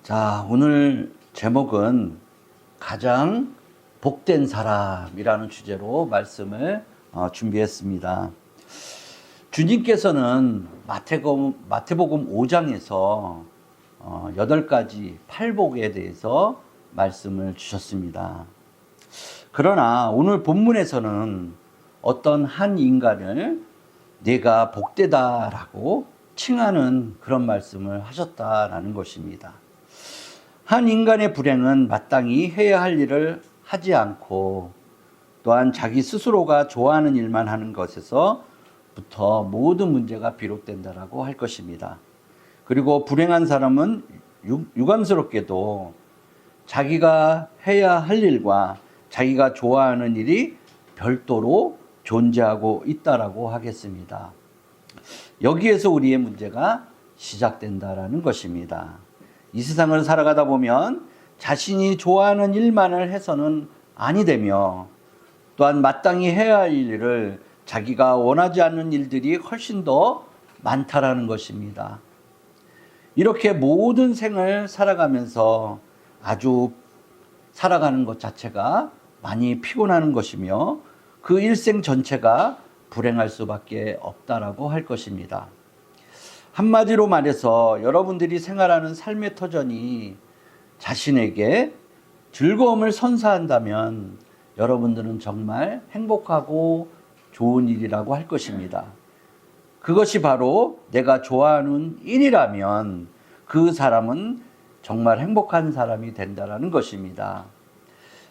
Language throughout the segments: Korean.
자, 오늘 제목은 가장 복된 사람이라는 주제로 말씀을 준비했습니다. 주님께서는 마태복음 5장에서 8가지 팔복에 대해서 말씀을 주셨습니다. 그러나 오늘 본문에서는 어떤 한 인간을 내가 복되다라고 칭하는 그런 말씀을 하셨다라는 것입니다. 한 인간의 불행은 마땅히 해야 할 일을 하지 않고 또한 자기 스스로가 좋아하는 일만 하는 것에서부터 모든 문제가 비롯된다라고 할 것입니다. 그리고 불행한 사람은 유감스럽게도 자기가 해야 할 일과 자기가 좋아하는 일이 별도로 존재하고 있다라고 하겠습니다. 여기에서 우리의 문제가 시작된다라는 것입니다. 이 세상을 살아가다 보면 자신이 좋아하는 일만을 해서는 아니 되며 또한 마땅히 해야 할 일을 자기가 원하지 않는 일들이 훨씬 더 많다라는 것입니다. 이렇게 모든 생을 살아가면서 아주 살아가는 것 자체가 많이 피곤하는 것이며 그 일생 전체가 불행할 수밖에 없다라고 할 것입니다. 한마디로 말해서 여러분들이 생활하는 삶의 터전이 자신에게 즐거움을 선사한다면 여러분들은 정말 행복하고 좋은 일이라고 할 것입니다. 그것이 바로 내가 좋아하는 일이라면 그 사람은 정말 행복한 사람이 된다는 것입니다.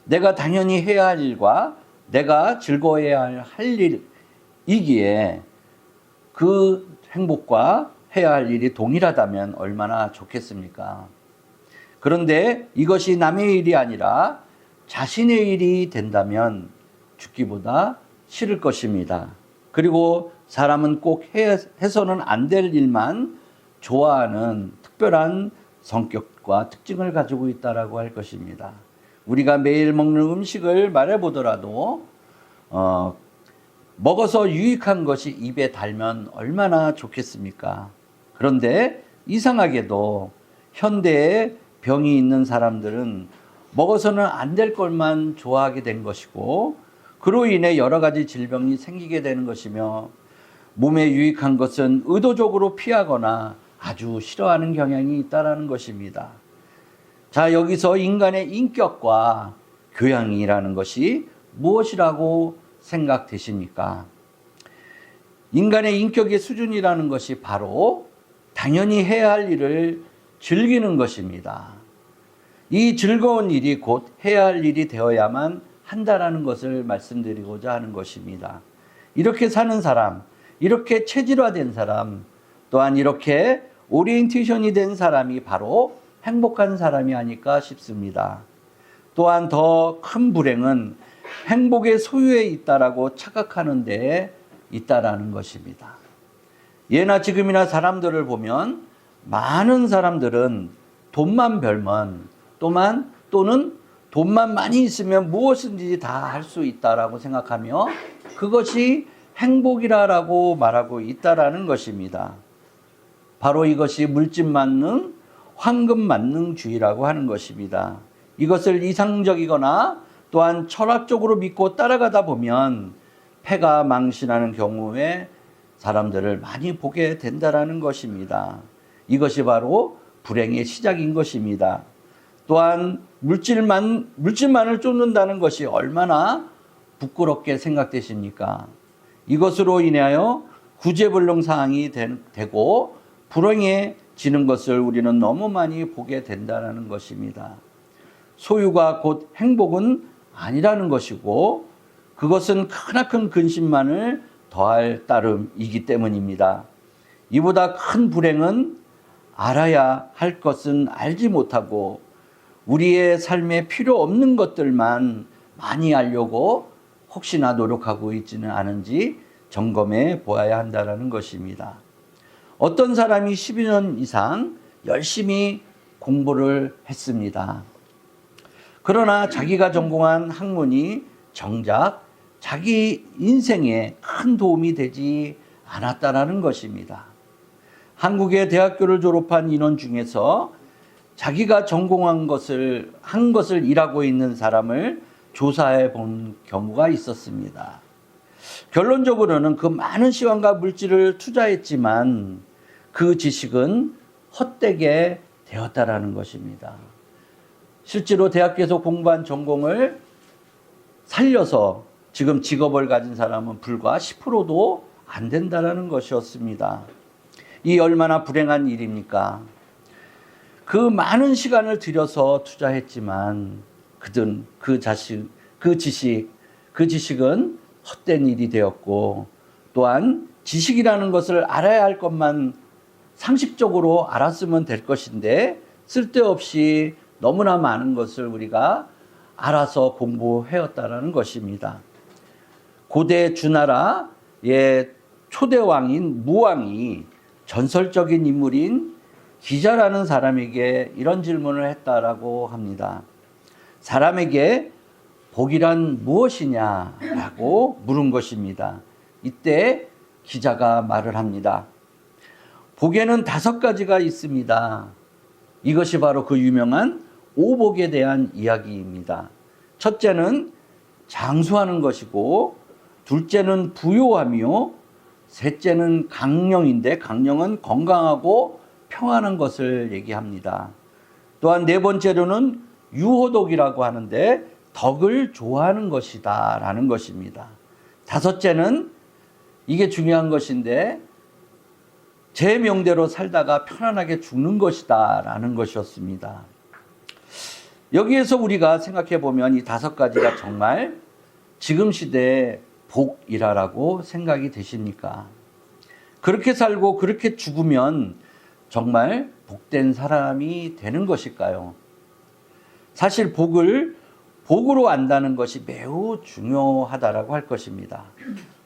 내가 당연히 해야 할 일과 내가 즐거워해야 할 일이기에 그 행복과 해야 할 일이 동일하다면 얼마나 좋겠습니까? 그런데 이것이 남의 일이 아니라 자신의 일이 된다면 죽기보다 싫을 것입니다. 그리고 사람은 꼭 해서는 안 될 일만 좋아하는 특별한 성격과 특징을 가지고 있다라고 할 것입니다. 우리가 매일 먹는 음식을 말해보더라도 먹어서 유익한 것이 입에 달면 얼마나 좋겠습니까? 그런데 이상하게도 현대에 병이 있는 사람들은 먹어서는 안 될 것만 좋아하게 된 것이고 그로 인해 여러 가지 질병이 생기게 되는 것이며 몸에 유익한 것은 의도적으로 피하거나 아주 싫어하는 경향이 있다는 것입니다. 자, 여기서 인간의 인격과 교양이라는 것이 무엇이라고 생각되십니까? 인간의 인격의 수준이라는 것이 바로 당연히 해야 할 일을 즐기는 것입니다. 이 즐거운 일이 곧 해야 할 일이 되어야만 한다라는 것을 말씀드리고자 하는 것입니다. 이렇게 사는 사람, 이렇게 체질화된 사람, 또한 이렇게 오리엔테이션이 된 사람이 바로 행복한 사람이 아닐까 싶습니다. 또한 더 큰 불행은 행복의 소유에 있다라고 착각하는 데에 있다라는 것입니다. 예나 지금이나 사람들을 보면 많은 사람들은 돈만 벌면 또는 돈만 많이 있으면 무엇인지 다 할 수 있다라고 생각하며 그것이 행복이라고 말하고 있다라는 것입니다. 바로 이것이 물질만능, 황금만능주의라고 하는 것입니다. 이것을 이상적이거나 또한 철학적으로 믿고 따라가다 보면 패가 망신하는 경우에 사람들을 많이 보게 된다라는 것입니다. 이것이 바로 불행의 시작인 것입니다. 또한 물질만을 쫓는다는 것이 얼마나 부끄럽게 생각되십니까? 이것으로 인하여 구제불능 사항이 되고 불행해지는 것을 우리는 너무 많이 보게 된다는 것입니다. 소유가 곧 행복은 아니라는 것이고 그것은 크나큰 근심만을 더할 따름이기 때문입니다. 이보다 큰 불행은 알아야 할 것은 알지 못하고 우리의 삶에 필요 없는 것들만 많이 알려고 혹시나 노력하고 있지는 않은지 점검해 보아야 한다는 것입니다. 어떤 사람이 12년 이상 열심히 공부를 했습니다. 그러나 자기가 전공한 학문이 정작 자기 인생에 큰 도움이 되지 않았다라는 것입니다. 한국의 대학교를 졸업한 인원 중에서 자기가 전공한 것을 한 것을 일하고 있는 사람을 조사해 본 경우가 있었습니다. 결론적으로는 그 많은 시간과 물질을 투자했지만 그 지식은 헛되게 되었다라는 것입니다. 실제로 대학교에서 공부한 전공을 살려서 지금 직업을 가진 사람은 불과 10%도 안 된다라는 것이었습니다. 이 얼마나 불행한 일입니까? 그 많은 시간을 들여서 투자했지만 그 지식은 헛된 일이 되었고, 또한 지식이라는 것을 알아야 할 것만 상식적으로 알았으면 될 것인데 쓸데없이 너무나 많은 것을 우리가 알아서 공부해왔다라는 것입니다. 고대 주나라의 초대왕인 무왕이 전설적인 인물인 기자라는 사람에게 이런 질문을 했다라고 합니다. 사람에게 복이란 무엇이냐라고 물은 것입니다. 이때 기자가 말을 합니다. 복에는 5가지가 있습니다. 이것이 바로 그 유명한 오복에 대한 이야기입니다. 첫째는 장수하는 것이고, 둘째는 부요하며, 셋째는 강령인데 강령은 건강하고 평안한 것을 얘기합니다. 또한 4번째로는 유호덕이라고 하는데 덕을 좋아하는 것이다 라는 것입니다. 5째는 이게 중요한 것인데 제 명대로 살다가 편안하게 죽는 것이다 라는 것이었습니다. 여기에서 우리가 생각해 보면 이 5가지가 정말 지금 시대의 복이라고 생각이 되십니까? 그렇게 살고 그렇게 죽으면 정말 복된 사람이 되는 것일까요? 사실 복으로 안다는 것이 매우 중요하다라고 할 것입니다.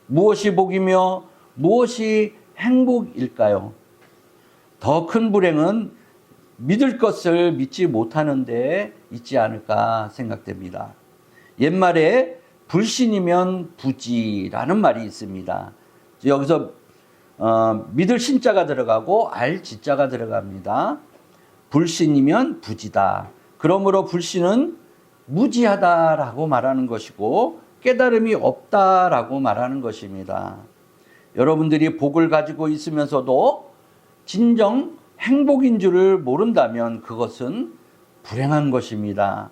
무엇이 복이며 무엇이 행복일까요? 더 큰 불행은 믿을 것을 믿지 못하는 데 있지 않을까 생각됩니다. 옛말에 불신이면 부지라는 말이 있습니다. 여기서 믿을 신자가 들어가고 알 지자가 들어갑니다. 불신이면 부지다. 그러므로 불신은 무지하다라고 말하는 것이고 깨달음이 없다라고 말하는 것입니다. 여러분들이 복을 가지고 있으면서도 진정 행복인 줄을 모른다면 그것은 불행한 것입니다.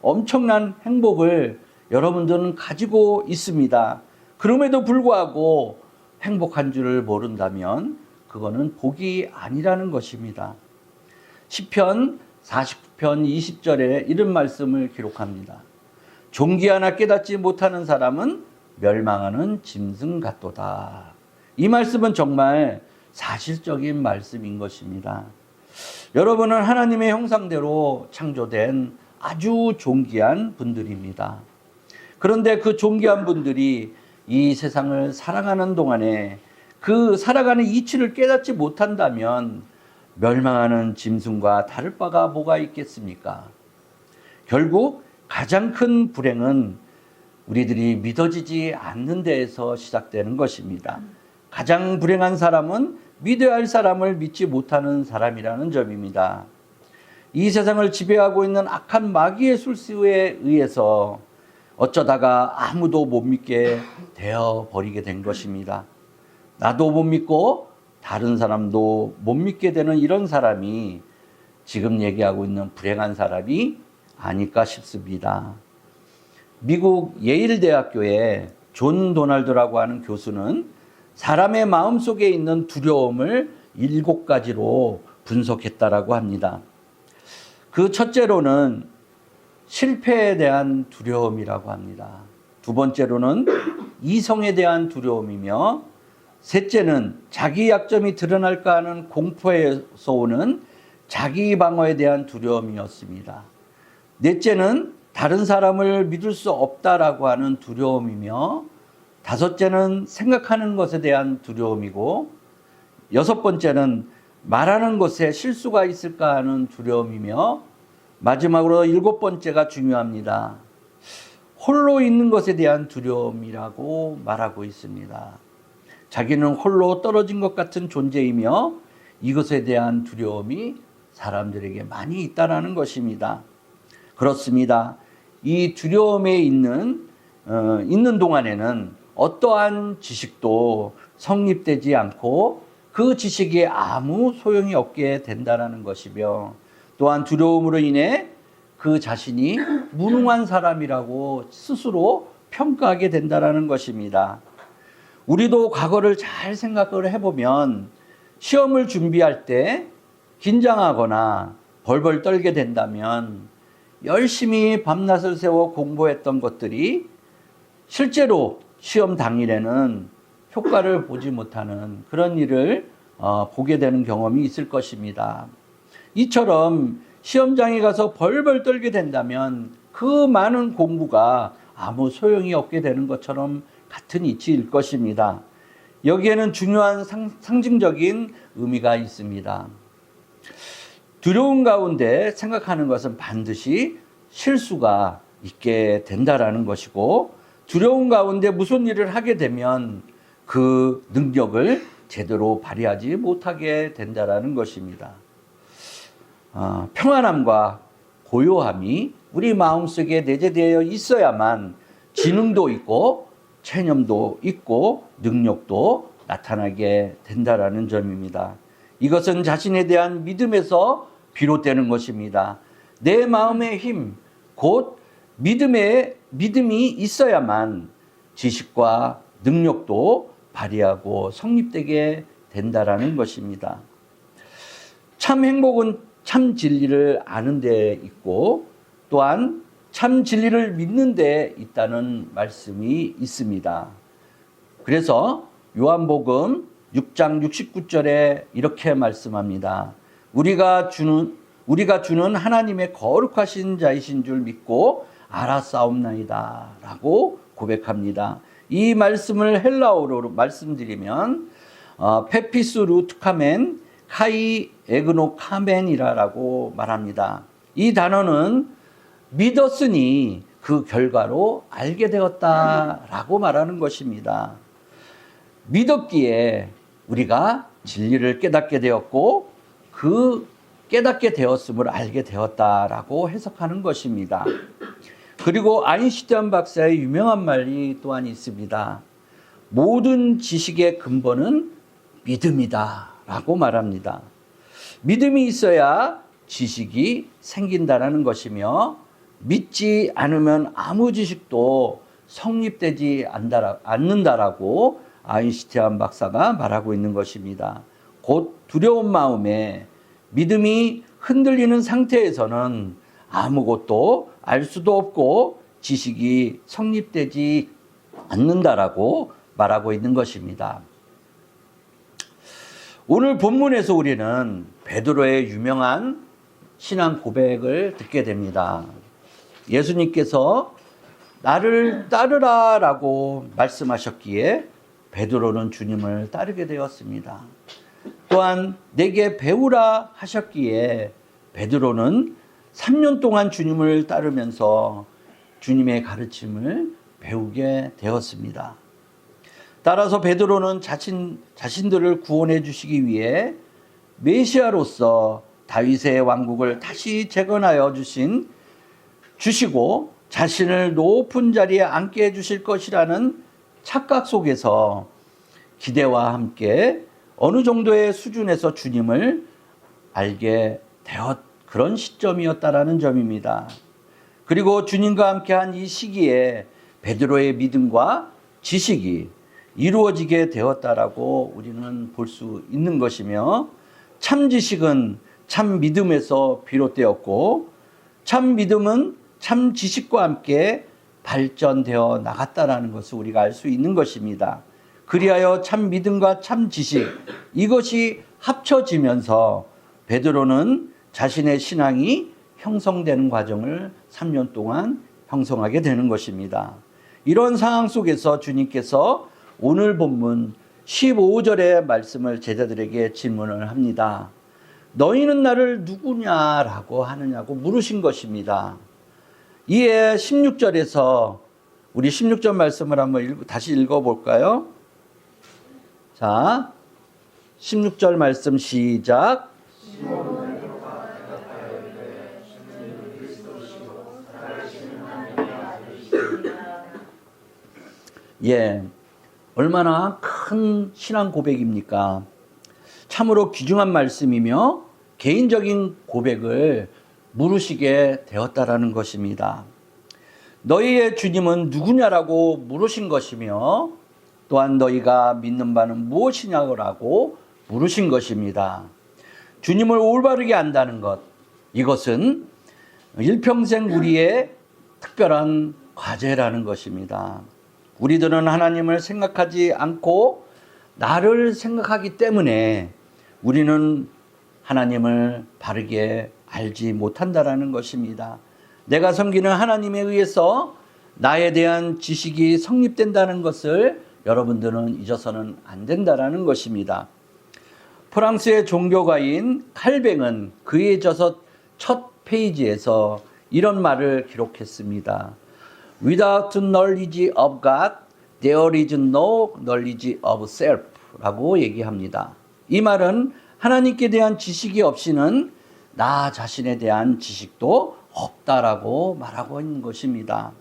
엄청난 행복을 여러분들은 가지고 있습니다. 그럼에도 불구하고 행복한 줄을 모른다면 그거는 복이 아니라는 것입니다. 시편 49편 20절에 이런 말씀을 기록합니다. 종기 하나 깨닫지 못하는 사람은 멸망하는 짐승 같도다. 이 말씀은 정말 사실적인 말씀인 것입니다. 여러분은 하나님의 형상대로 창조된 아주 존귀한 분들입니다. 그런데 그 존귀한 분들이 이 세상을 살아가는 동안에 그 살아가는 이치를 깨닫지 못한다면 멸망하는 짐승과 다를 바가 뭐가 있겠습니까? 결국 가장 큰 불행은 우리들이 믿어지지 않는 데에서 시작되는 것입니다. 가장 불행한 사람은 믿어야 할 사람을 믿지 못하는 사람이라는 점입니다. 이 세상을 지배하고 있는 악한 마귀의 술수에 의해서 어쩌다가 아무도 못 믿게 되어버리게 된 것입니다. 나도 못 믿고 다른 사람도 못 믿게 되는 이런 사람이 지금 얘기하고 있는 불행한 사람이 아닐까 싶습니다. 미국 예일대학교의 존 도널드라고 하는 교수는 사람의 마음속에 있는 두려움을 7가지로 분석했다라고 합니다. 그 첫째로는 실패에 대한 두려움이라고 합니다. 2번째로는 이성에 대한 두려움이며, 셋째는 자기 약점이 드러날까 하는 공포에서 오는 자기 방어에 대한 두려움이었습니다. 넷째는 다른 사람을 믿을 수 없다라고 하는 두려움이며, 5째는 생각하는 것에 대한 두려움이고, 6번째는 말하는 것에 실수가 있을까 하는 두려움이며, 마지막으로 7번째가 중요합니다. 홀로 있는 것에 대한 두려움이라고 말하고 있습니다. 자기는 홀로 떨어진 것 같은 존재이며 이것에 대한 두려움이 사람들에게 많이 있다라는 것입니다. 그렇습니다. 이 두려움에 있는 동안에는 어떠한 지식도 성립되지 않고 그 지식이 아무 소용이 없게 된다는 것이며, 또한 두려움으로 인해 그 자신이 무능한 사람이라고 스스로 평가하게 된다는 것입니다. 우리도 과거를 잘 생각을 해보면 시험을 준비할 때 긴장하거나 벌벌 떨게 된다면 열심히 밤낮을 새워 공부했던 것들이 실제로 시험 당일에는 효과를 보지 못하는 그런 일을 보게 되는 경험이 있을 것입니다. 이처럼 시험장에 가서 벌벌 떨게 된다면 그 많은 공부가 아무 소용이 없게 되는 것처럼 같은 이치일 것입니다. 여기에는 중요한 상징적인 의미가 있습니다. 두려움 가운데 생각하는 것은 반드시 실수가 있게 된다라는 것이고, 두려움 가운데 무슨 일을 하게 되면 그 능력을 제대로 발휘하지 못하게 된다라는 것입니다. 평안함과 고요함이 우리 마음속에 내재되어 있어야만 지능도 있고 체념도 있고 능력도 나타나게 된다라는 점입니다. 이것은 자신에 대한 믿음에서 비롯되는 것입니다. 내 마음의 힘, 곧 믿음이 있어야만 지식과 능력도 발휘하고 성립되게 된다라는 것입니다. 참 행복은 참 진리를 아는 데 있고, 또한 참 진리를 믿는 데 있다는 말씀이 있습니다. 그래서 요한복음 6장 69절에 이렇게 말씀합니다. 우리가 주는 하나님의 거룩하신 자이신 줄 믿고 알았사옵나이다 라고 고백합니다. 이 말씀을 헬라어로 말씀드리면 페피스 루트카멘 카이 에그노 카멘이라고 말합니다. 이 단어는 믿었으니 그 결과로 알게 되었다라고 말하는 것입니다. 믿었기에 우리가 진리를 깨닫게 되었고 그 깨닫게 되었음을 알게 되었다라고 해석하는 것입니다. 그리고 아인슈타인 박사의 유명한 말이 또한 있습니다. 모든 지식의 근본은 믿음이다 라고 말합니다. 믿음이 있어야 지식이 생긴다는 것이며, 믿지 않으면 아무 지식도 성립되지 않는다라고 아인슈타인 박사가 말하고 있는 것입니다. 곧 두려운 마음에 믿음이 흔들리는 상태에서는 아무것도 알 수도 없고 지식이 성립되지 않는다라고 말하고 있는 것입니다. 오늘 본문에서 우리는 베드로의 유명한 신앙 고백을 듣게 됩니다. 예수님께서 나를 따르라 라고 말씀하셨기에 베드로는 주님을 따르게 되었습니다. 또한 내게 배우라 하셨기에 베드로는 3년 동안 주님을 따르면서 주님의 가르침을 배우게 되었습니다. 따라서 베드로는 자신들을 구원해 주시기 위해 메시아로서 다윗의 왕국을 다시 재건하여 주시고 자신을 높은 자리에 앉게 해 주실 것이라는 착각 속에서 기대와 함께 어느 정도의 수준에서 주님을 알게 되었 그런 시점이었다라는 점입니다. 그리고 주님과 함께한 이 시기에 베드로의 믿음과 지식이 이루어지게 되었다라고 우리는 볼 수 있는 것이며, 참 지식은 참 믿음에서 비롯되었고 참 믿음은 참 지식과 함께 발전되어 나갔다라는 것을 우리가 알 수 있는 것입니다. 그리하여 참 믿음과 참 지식 이것이 합쳐지면서 베드로는 자신의 신앙이 형성되는 과정을 3년 동안 형성하게 되는 것입니다. 이런 상황 속에서 주님께서 오늘 본문 15절의 말씀을 제자들에게 질문을 합니다. 너희는 나를 누구냐라고 하느냐고 물으신 것입니다. 이에 16절에서 우리 16절 말씀을 한번 다시 읽어볼까요? 자, 16절 말씀 시작. 예, 얼마나 큰 신앙 고백입니까? 참으로 귀중한 말씀이며 개인적인 고백을 물으시게 되었다라는 것입니다. 너희의 주님은 누구냐라고 물으신 것이며 또한 너희가 믿는 바는 무엇이냐고 물으신 것입니다. 주님을 올바르게 안다는 것, 이것은 일평생 우리의 특별한 과제라는 것입니다. 우리들은 하나님을 생각하지 않고 나를 생각하기 때문에 우리는 하나님을 바르게 알지 못한다라는 것입니다. 내가 섬기는 하나님에 의해서 나에 대한 지식이 성립된다는 것을 여러분들은 잊어서는 안 된다라는 것입니다. 프랑스의 종교가인 칼뱅은 그의 저서 첫 페이지에서 이런 말을 기록했습니다. Without knowledge of God, there is no knowledge of self 라고 얘기합니다. 이 말은 하나님께 대한 지식이 없이는 나 자신에 대한 지식도 없다라고 말하고 있는 것입니다.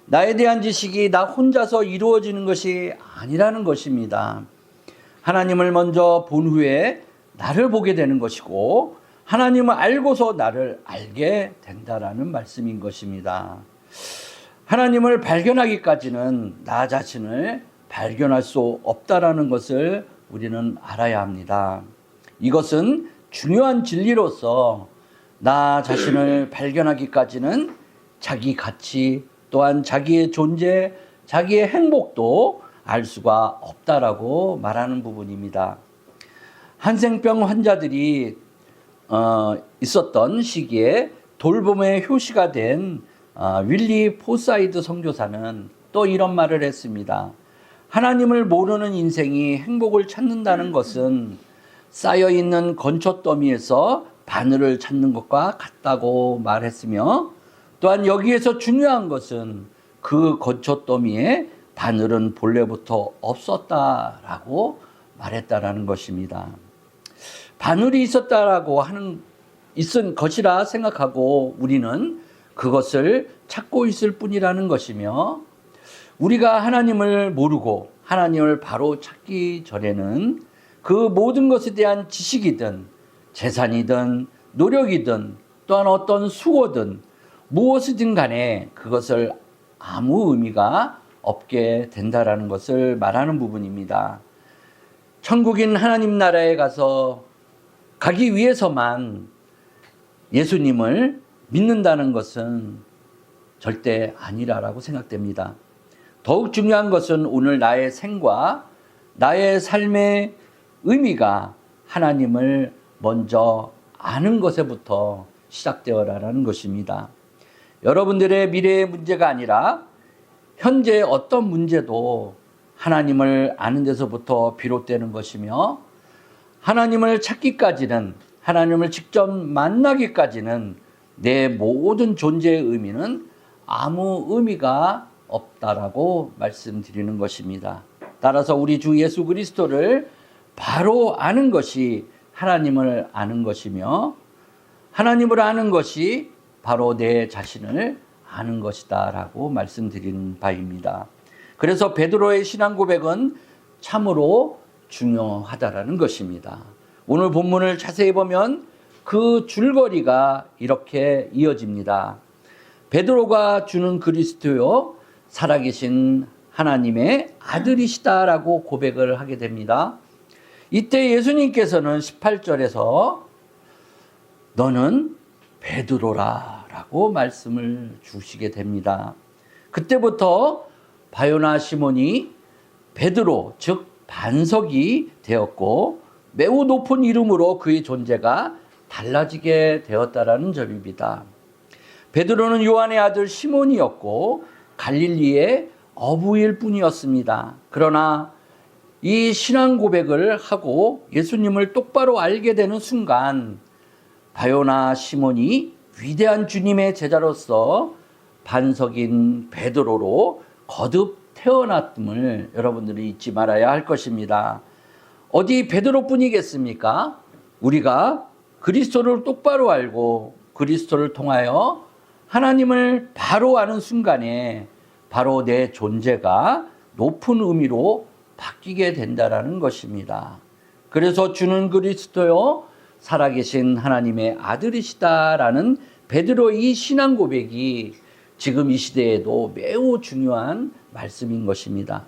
나에 대한 지식이 나 혼자서 이루어지는 것이 아니라는 것입니다. 하나님을 먼저 본 후에 나를 보게 되는 것이고 하나님을 알고서 나를 알게 된다라는 말씀인 것입니다. 하나님을 발견하기까지는 나 자신을 발견할 수 없다라는 것을 우리는 알아야 합니다. 이것은 중요한 진리로서 나 자신을 발견하기까지는 자기 가치 또한 자기의 존재, 자기의 행복도 알 수가 없다라고 말하는 부분입니다. 한센병 환자들이 있었던 시기에 돌봄의 효시가 된 윌리 포사이드 선교사는 또 이런 말을 했습니다. 하나님을 모르는 인생이 행복을 찾는다는 것은 쌓여있는 건초더미에서 바늘을 찾는 것과 같다고 말했으며 또한 여기에서 중요한 것은 그 건초더미에 바늘은 본래부터 없었다라고 말했다라는 것입니다. 바늘이 있었다라고 있은 것이라 생각하고 우리는 그것을 찾고 있을 뿐이라는 것이며 우리가 하나님을 모르고 하나님을 바로 찾기 전에는 그 모든 것에 대한 지식이든 재산이든 노력이든 또한 어떤 수고든 무엇이든 간에 그것을 아무 의미가 없게 된다라는 것을 말하는 부분입니다. 천국인 하나님 나라에 가기 위해서만 예수님을 믿는다는 것은 절대 아니라고 생각됩니다. 더욱 중요한 것은 오늘 나의 생과 나의 삶의 의미가 하나님을 먼저 아는 것에부터 시작되어라는 것입니다. 여러분들의 미래의 문제가 아니라 현재 어떤 문제도 하나님을 아는 데서부터 비롯되는 것이며 하나님을 찾기까지는 하나님을 직접 만나기까지는 내 모든 존재의 의미는 아무 의미가 없다라고 말씀드리는 것입니다. 따라서 우리 주 예수 그리스도를 바로 아는 것이 하나님을 아는 것이며 하나님을 아는 것이 바로 내 자신을 아는 것이다 라고 말씀드리는 바입니다. 그래서 베드로의 신앙 고백은 참으로 중요하다라는 것입니다. 오늘 본문을 자세히 보면 그 줄거리가 이렇게 이어집니다. 베드로가 주는 그리스도요 살아계신 하나님의 아들이시다라고 고백을 하게 됩니다. 이때 예수님께서는 18절에서 너는 베드로라 라고 말씀을 주시게 됩니다. 그때부터 바요나 시몬이 베드로 즉 반석이 되었고 매우 높은 이름으로 그의 존재가 달라지게 되었다라는 점입니다. 베드로는 요한의 아들 시몬이었고 갈릴리의 어부일 뿐이었습니다. 그러나 이 신앙 고백을 하고 예수님을 똑바로 알게 되는 순간 바요나 시몬이 위대한 주님의 제자로서 반석인 베드로로 거듭 태어났음을 여러분들이 잊지 말아야 할 것입니다. 어디 베드로뿐이겠습니까? 우리가 그리스도를 똑바로 알고 그리스도를 통하여 하나님을 바로 아는 순간에 바로 내 존재가 높은 의미로 바뀌게 된다라는 것입니다. 그래서 주는 그리스도요 살아계신 하나님의 아들이시다라는 베드로의 이 신앙 고백이 지금 이 시대에도 매우 중요한 말씀인 것입니다.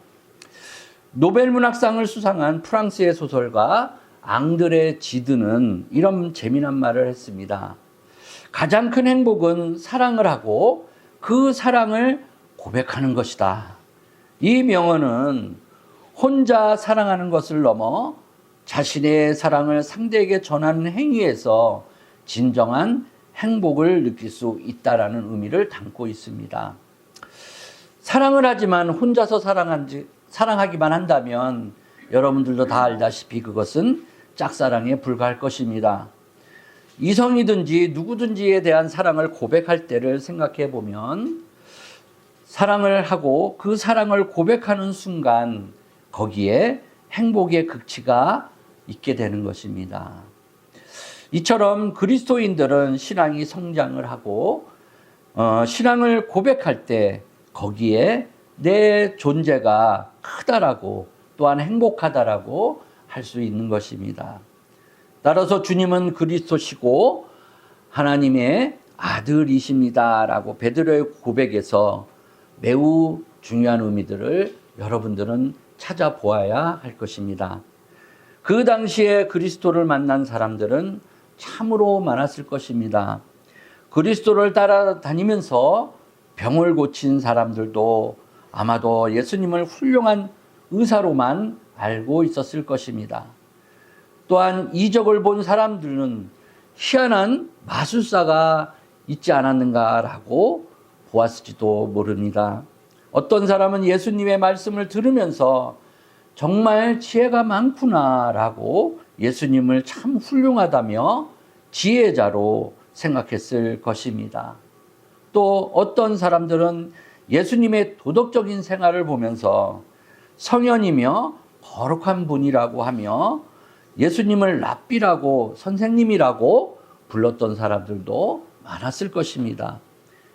노벨 문학상을 수상한 프랑스의 소설가 앙드레 지드는 이런 재미난 말을 했습니다. 가장 큰 행복은 사랑을 하고 그 사랑을 고백하는 것이다. 이 명언은 혼자 사랑하는 것을 넘어 자신의 사랑을 상대에게 전하는 행위에서 진정한 행복을 느낄 수 있다라는 의미를 담고 있습니다. 사랑을 하지만 혼자서 사랑하기만 한다면 여러분들도 다 알다시피 그것은 짝사랑에 불과할 것입니다. 이성이든지 누구든지에 대한 사랑을 고백할 때를 생각해 보면 사랑을 하고 그 사랑을 고백하는 순간 거기에 행복의 극치가 있게 되는 것입니다. 이처럼 그리스도인들은 신앙이 성장을 하고 신앙을 고백할 때 거기에 내 존재가 크다라고 또한 행복하다라고 할 수 있는 것입니다. 따라서 주님은 그리스도시고 하나님의 아들이십니다라고 베드로의 고백에서 매우 중요한 의미들을 여러분들은 찾아보아야 할 것입니다. 그 당시에 그리스도를 만난 사람들은 참으로 많았을 것입니다. 그리스도를 따라다니면서 병을 고친 사람들도 아마도 예수님을 훌륭한 의사로만 알고 있었을 것입니다. 또한 이적을 본 사람들은 희한한 마술사가 있지 않았는가라고 보았을지도 모릅니다. 어떤 사람은 예수님의 말씀을 들으면서 정말 지혜가 많구나라고 예수님을 참 훌륭하다며 지혜자로 생각했을 것입니다. 또 어떤 사람들은 예수님의 도덕적인 생활을 보면서 성현이며 거룩한 분이라고 하며 예수님을 랍비라고 선생님이라고 불렀던 사람들도 많았을 것입니다.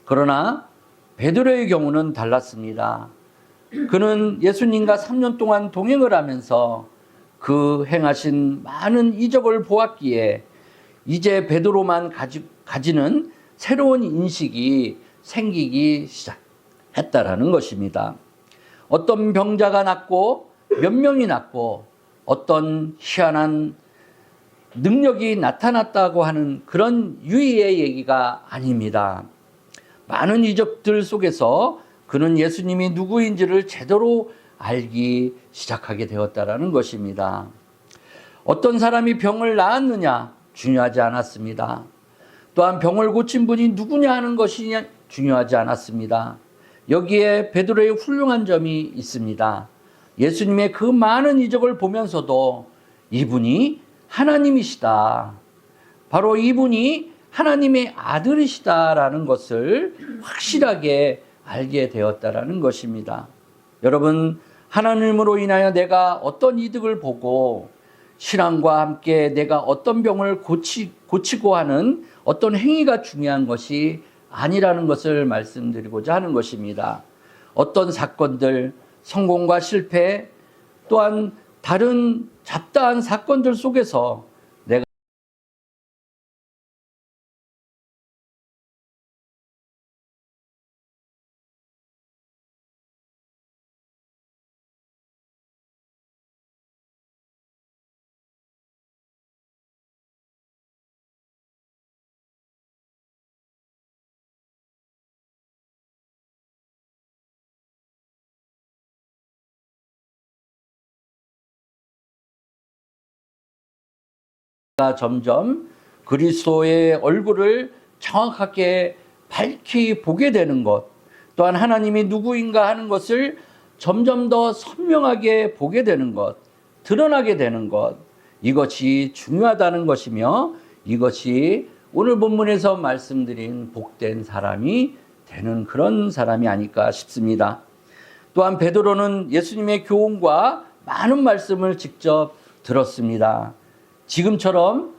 그러나 베드로의 경우는 달랐습니다. 그는 예수님과 3년 동안 동행을 하면서 그 행하신 많은 이적을 보았기에 이제 베드로만 가지는 새로운 인식이 생기기 시작했다라는 것입니다. 어떤 병자가 낫고 몇 명이 낫고 어떤 희한한 능력이 나타났다고 하는 그런 유의의 얘기가 아닙니다. 많은 이적들 속에서 그는 예수님이 누구인지를 제대로 알기 시작하게 되었다라는 것입니다. 어떤 사람이 병을 나았느냐 중요하지 않았습니다. 또한 병을 고친 분이 누구냐 하는 것이 중요하지 않았습니다. 여기에 베드로의 훌륭한 점이 있습니다. 예수님의 그 많은 이적을 보면서도 이분이 하나님이시다. 바로 이분이 하나님의 아들이시다라는 것을 확실하게 알게 되었다라는 것입니다. 여러분, 하나님으로 인하여 내가 어떤 이득을 보고 신앙과 함께 내가 어떤 병을 고치고 하는 어떤 행위가 중요한 것이 아니라는 것을 말씀드리고자 하는 것입니다. 어떤 사건들, 성공과 실패, 또한 다른 잡다한 사건들 속에서 내가 점점 그리스도의 얼굴을 정확하게 밝히 보게 되는 것, 또한 하나님이 누구인가 하는 것을 점점 더 선명하게 보게 되는 것, 드러나게 되는 것, 이것이 중요하다는 것이며 이것이 오늘 본문에서 말씀드린 복된 사람이 되는 그런 사람이 아닐까 싶습니다. 또한 베드로는 예수님의 교훈과 많은 말씀을 직접 들었습니다. 지금처럼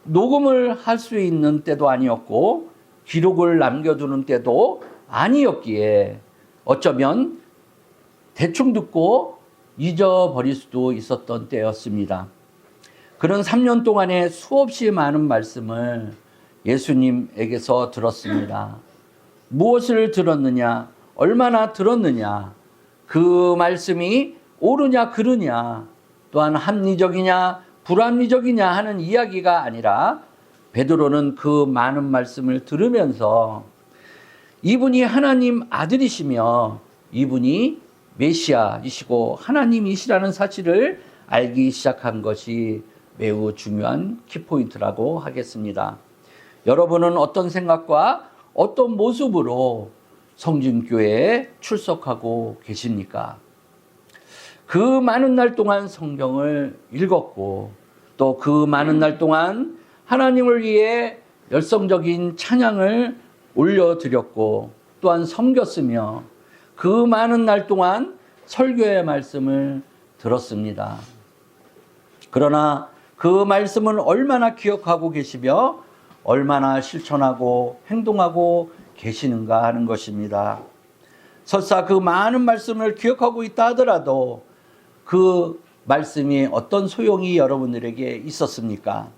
녹음을 할 수 있는 때도 아니었고 기록을 남겨두는 때도 아니었기에 어쩌면 대충 듣고 잊어버릴 수도 있었던 때였습니다. 그런 3년 동안에 수없이 많은 말씀을 예수님에게서 들었습니다. 무엇을 들었느냐? 얼마나 들었느냐? 그 말씀이 옳으냐 그르냐? 또한 합리적이냐 불합리적이냐 하는 이야기가 아니라 베드로는 그 많은 말씀을 들으면서 이분이 하나님 아들이시며 이분이 메시아이시고 하나님이시라는 사실을 알기 시작한 것이 매우 중요한 키포인트라고 하겠습니다. 여러분은 어떤 생각과 어떤 모습으로 성진교회에 출석하고 계십니까? 그 많은 날 동안 성경을 읽었고 또 그 많은 날 동안 하나님을 위해 열성적인 찬양을 올려드렸고 또한 섬겼으며 그 많은 날 동안 설교의 말씀을 들었습니다. 그러나 그 말씀을 얼마나 기억하고 계시며 얼마나 실천하고 행동하고 계시는가 하는 것입니다. 설사 그 많은 말씀을 기억하고 있다 하더라도 그 말씀이 어떤 소용이 여러분들에게 있었습니까?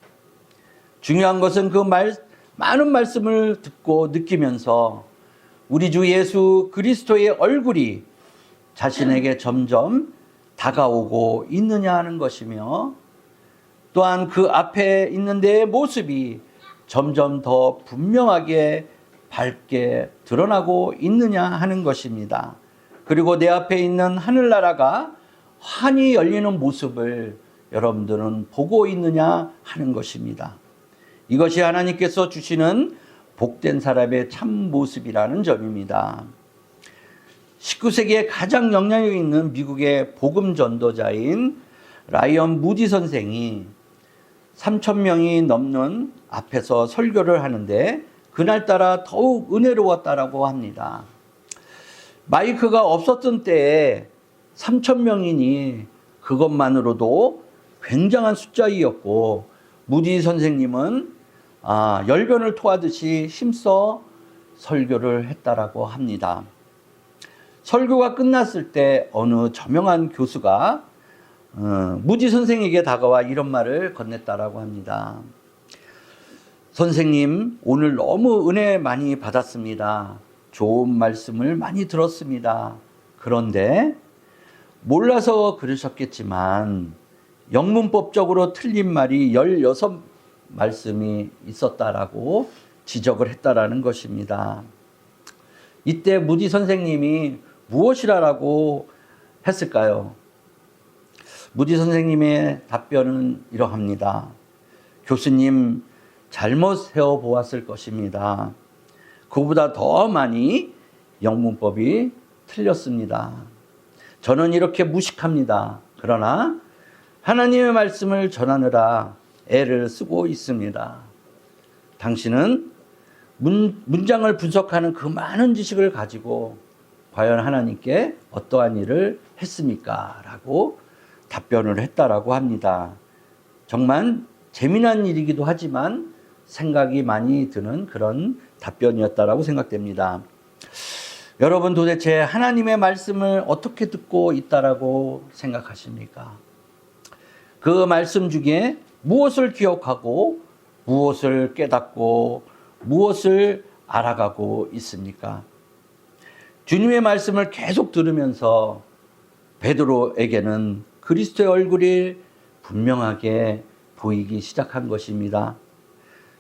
중요한 것은 그 많은 말씀을 듣고 느끼면서 우리 주 예수 그리스도의 얼굴이 자신에게 점점 다가오고 있느냐 하는 것이며 또한 그 앞에 있는 내 모습이 점점 더 분명하게 밝게 드러나고 있느냐 하는 것입니다. 그리고 내 앞에 있는 하늘나라가 환히 열리는 모습을 여러분들은 보고 있느냐 하는 것입니다. 이것이 하나님께서 주시는 복된 사람의 참 모습이라는 점입니다. 19세기에 가장 영향력 있는 미국의 복음 전도자인 라이언 무디 선생이 3,000명이 넘는 앞에서 설교를 하는데 그날따라 더욱 은혜로웠다라고 합니다. 마이크가 없었던 때에 3,000명이니 그것만으로도 굉장한 숫자이었고 무디 선생님은 열변을 토하듯이 힘써 설교를 했다라고 합니다. 설교가 끝났을 때 어느 저명한 교수가 무디 선생에게 다가와 이런 말을 건넸다라고 합니다. 선생님, 오늘 너무 은혜 많이 받았습니다. 좋은 말씀을 많이 들었습니다. 그런데 몰라서 그러셨겠지만 영문법적으로 틀린 말이 16말씀이 있었다라고 지적을 했다라는 것입니다. 이때 무디 선생님이 무엇이라고 했을까요? 무디 선생님의 답변은 이러합니다. 교수님, 잘못 세워보았을 것입니다. 그보다 더 많이 영문법이 틀렸습니다. 저는 이렇게 무식합니다. 그러나 하나님의 말씀을 전하느라 애를 쓰고 있습니다. 당신은 문장을 분석하는 그 많은 지식을 가지고 과연 하나님께 어떠한 일을 했습니까? 라고 답변을 했다라고 합니다. 정말 재미난 일이기도 하지만 생각이 많이 드는 그런 답변이었다라고 생각됩니다. 여러분 도대체 하나님의 말씀을 어떻게 듣고 있다라고 생각하십니까? 그 말씀 중에 무엇을 기억하고 무엇을 깨닫고 무엇을 알아가고 있습니까? 주님의 말씀을 계속 들으면서 베드로에게는 그리스도의 얼굴이 분명하게 보이기 시작한 것입니다.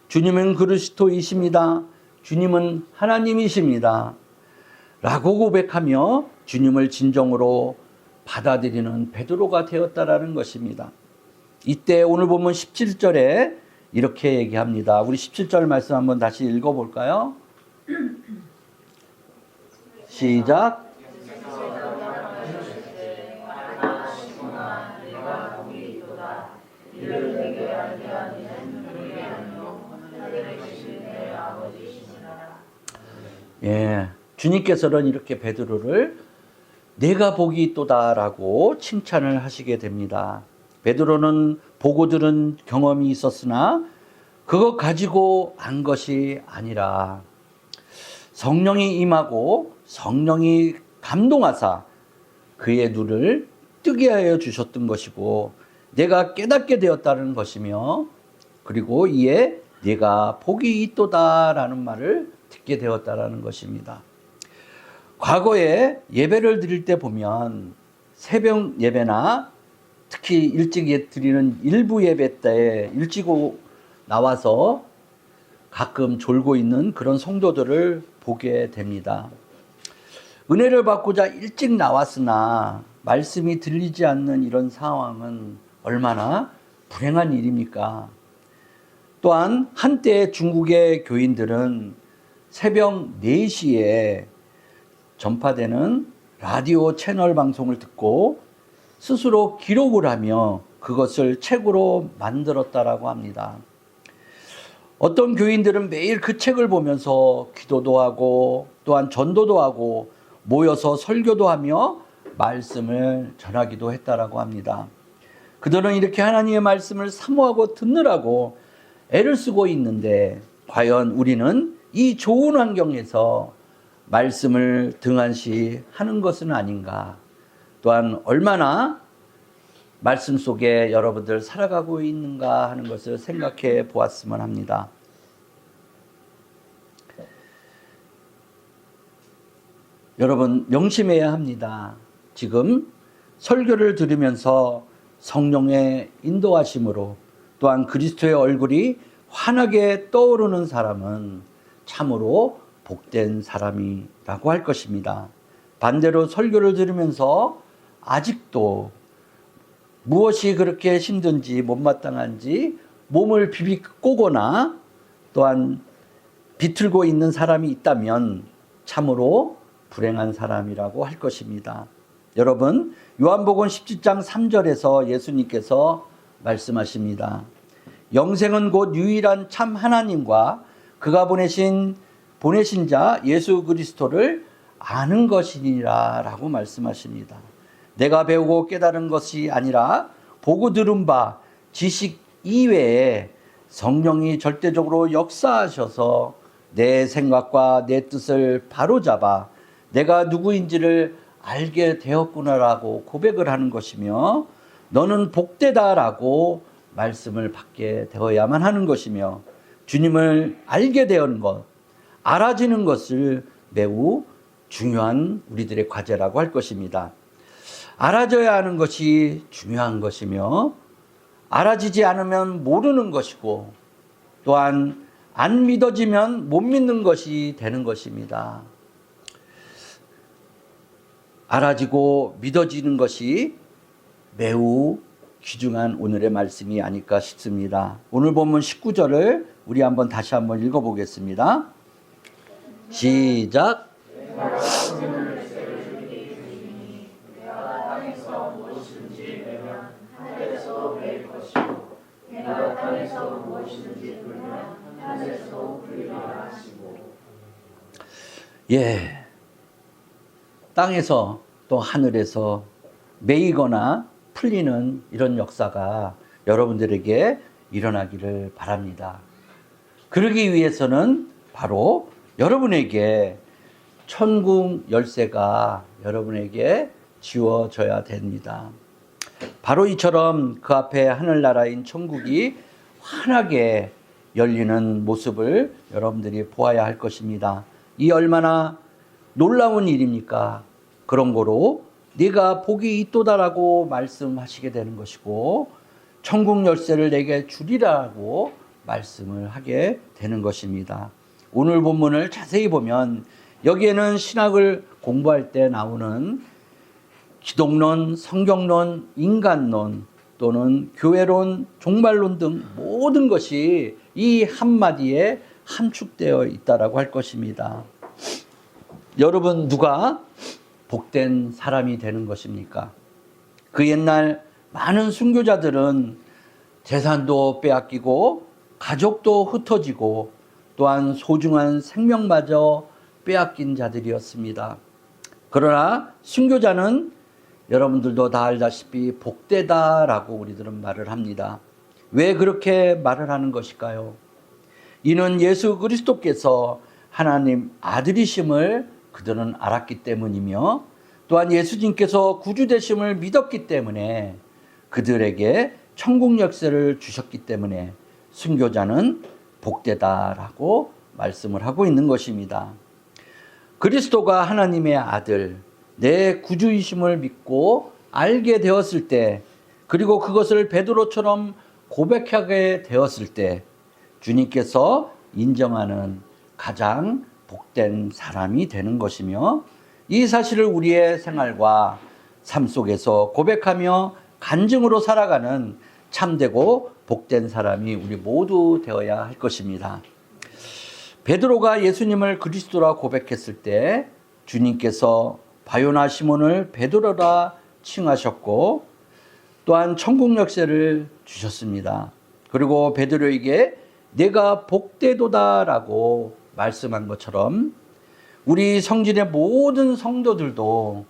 주님은 그리스도이십니다. 주님은 하나님이십니다. 라고 고백하며 주님을 진정으로 받아들이는 베드로가 되었다라는 것입니다. 이때 오늘 보면 17절에 이렇게 얘기합니다. 우리 17절 말씀 한번 다시 읽어볼까요? 시작. 예, 주님께서는 이렇게 베드로를 내가 복이 있도다라고 칭찬을 하시게 됩니다. 베드로는 보고 들은 경험이 있었으나 그것 가지고 안 것이 아니라 성령이 임하고 성령이 감동하사 그의 눈을 뜨게 하여 주셨던 것이고 내가 깨닫게 되었다는 것이며 그리고 이에 내가 복이 있도다라는 말을 듣게 되었다라는 것입니다. 과거에 예배를 드릴 때 보면 새벽 예배나 특히 일찍 드리는 일부 예배 때 일찍 나와서 가끔 졸고 있는 그런 성도들을 보게 됩니다. 은혜를 받고자 일찍 나왔으나 말씀이 들리지 않는 이런 상황은 얼마나 불행한 일입니까? 또한 한때 중국의 교인들은 새벽 4시에 전파되는 라디오 채널 방송을 듣고 스스로 기록을 하며 그것을 책으로 만들었다라고 합니다. 어떤 교인들은 매일 그 책을 보면서 기도도 하고 또한 전도도 하고 모여서 설교도 하며 말씀을 전하기도 했다라고 합니다. 그들은 이렇게 하나님의 말씀을 사모하고 듣느라고 애를 쓰고 있는데 과연 우리는 이 좋은 환경에서 말씀을 등한시하는 것은 아닌가? 또한 얼마나 말씀 속에 여러분들 살아가고 있는가 하는 것을 생각해 보았으면 합니다. 여러분 명심해야 합니다. 지금 설교를 들으면서 성령의 인도하심으로 또한 그리스도의 얼굴이 환하게 떠오르는 사람은 참으로 복된 사람이라고 할 것입니다. 반대로 설교를 들으면서 아직도 무엇이 그렇게 힘든지 못마땅한지 몸을 비비꼬거나 또한 비틀고 있는 사람이 있다면 참으로 불행한 사람이라고 할 것입니다. 여러분 요한복음 17장 3절에서 예수님께서 말씀하십니다. 영생은 곧 유일한 참 하나님과 그가 보내신 자 예수 그리스도를 아는 것이니라 라고 말씀하십니다. 내가 배우고 깨달은 것이 아니라 보고 들은 바 지식 이외에 성령이 절대적으로 역사하셔서 내 생각과 내 뜻을 바로잡아 내가 누구인지를 알게 되었구나라고 고백을 하는 것이며 너는 복되다라고 말씀을 받게 되어야만 하는 것이며 주님을 알게 되는 것, 알아지는 것을 매우 중요한 우리들의 과제라고 할 것입니다. 알아져야 하는 것이 중요한 것이며 알아지지 않으면 모르는 것이고 또한 안 믿어지면 못 믿는 것이 되는 것입니다. 알아지고 믿어지는 것이 매우 귀중한 오늘의 말씀이 아닐까 싶습니다. 오늘 본문 19절을 우리 다시 한번 읽어보겠습니다. 시작. 예, 땅에서 또 하늘에서 매이거나 풀리는 이런 역사가 여러분들에게 일어나기를 바랍니다. 그러기 위해서는 바로 여러분에게 천국 열쇠가 여러분에게 지워져야 됩니다. 바로 이처럼 그 앞에 하늘나라인 천국이 환하게 열리는 모습을 여러분들이 보아야 할 것입니다. 이 얼마나 놀라운 일입니까? 그런 거로 네가 복이 있도다라고 말씀하시게 되는 것이고 천국 열쇠를 내게 주리라고 말씀을 하게 되는 것입니다. 오늘 본문을 자세히 보면 여기에는 신학을 공부할 때 나오는 기독론, 성경론, 인간론 또는 교회론, 종말론 등 모든 것이 이 한마디에 함축되어 있다라고 할 것입니다. 여러분 누가 복된 사람이 되는 것입니까? 그 옛날 많은 순교자들은 재산도 빼앗기고 가족도 흩어지고 또한 소중한 생명마저 빼앗긴 자들이었습니다. 그러나 순교자는 여러분들도 다 알다시피 복되다라고 우리들은 말을 합니다. 왜 그렇게 말을 하는 것일까요? 이는 예수 그리스도께서 하나님 아들이심을 그들은 알았기 때문이며 또한 예수님께서 구주 되심을 믿었기 때문에 그들에게 천국 열쇠를 주셨기 때문에 순교자는 복되다라고 말씀을 하고 있는 것입니다. 그리스도가 하나님의 아들, 내 구주이심을 믿고 알게 되었을 때, 그리고 그것을 베드로처럼 고백하게 되었을 때 주님께서 인정하는 가장 복된 사람이 되는 것이며, 이 사실을 우리의 생활과 삶 속에서 고백하며 간증으로 살아가는 참되고 복된 사람이 우리 모두 되어야 할 것입니다. 베드로가 예수님을 그리스도라 고백했을 때 주님께서 바요나 시몬을 베드로라 칭하셨고 또한 천국 열쇠를 주셨습니다. 그리고 베드로에게 내가 복되도다라고 말씀한 것처럼 우리 성진의 모든 성도들도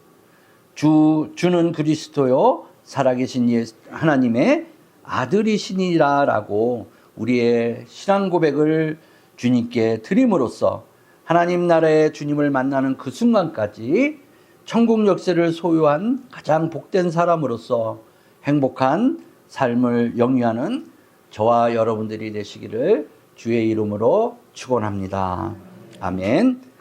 주는 그리스도요 살아계신 하나님의 아들이시니라라고 우리의 신앙 고백을 주님께 드림으로써 하나님 나라의 주님을 만나는 그 순간까지 천국 열쇠를 소유한 가장 복된 사람으로서 행복한 삶을 영위하는 저와 여러분들이 되시기를 주의 이름으로 축원합니다. 아멘.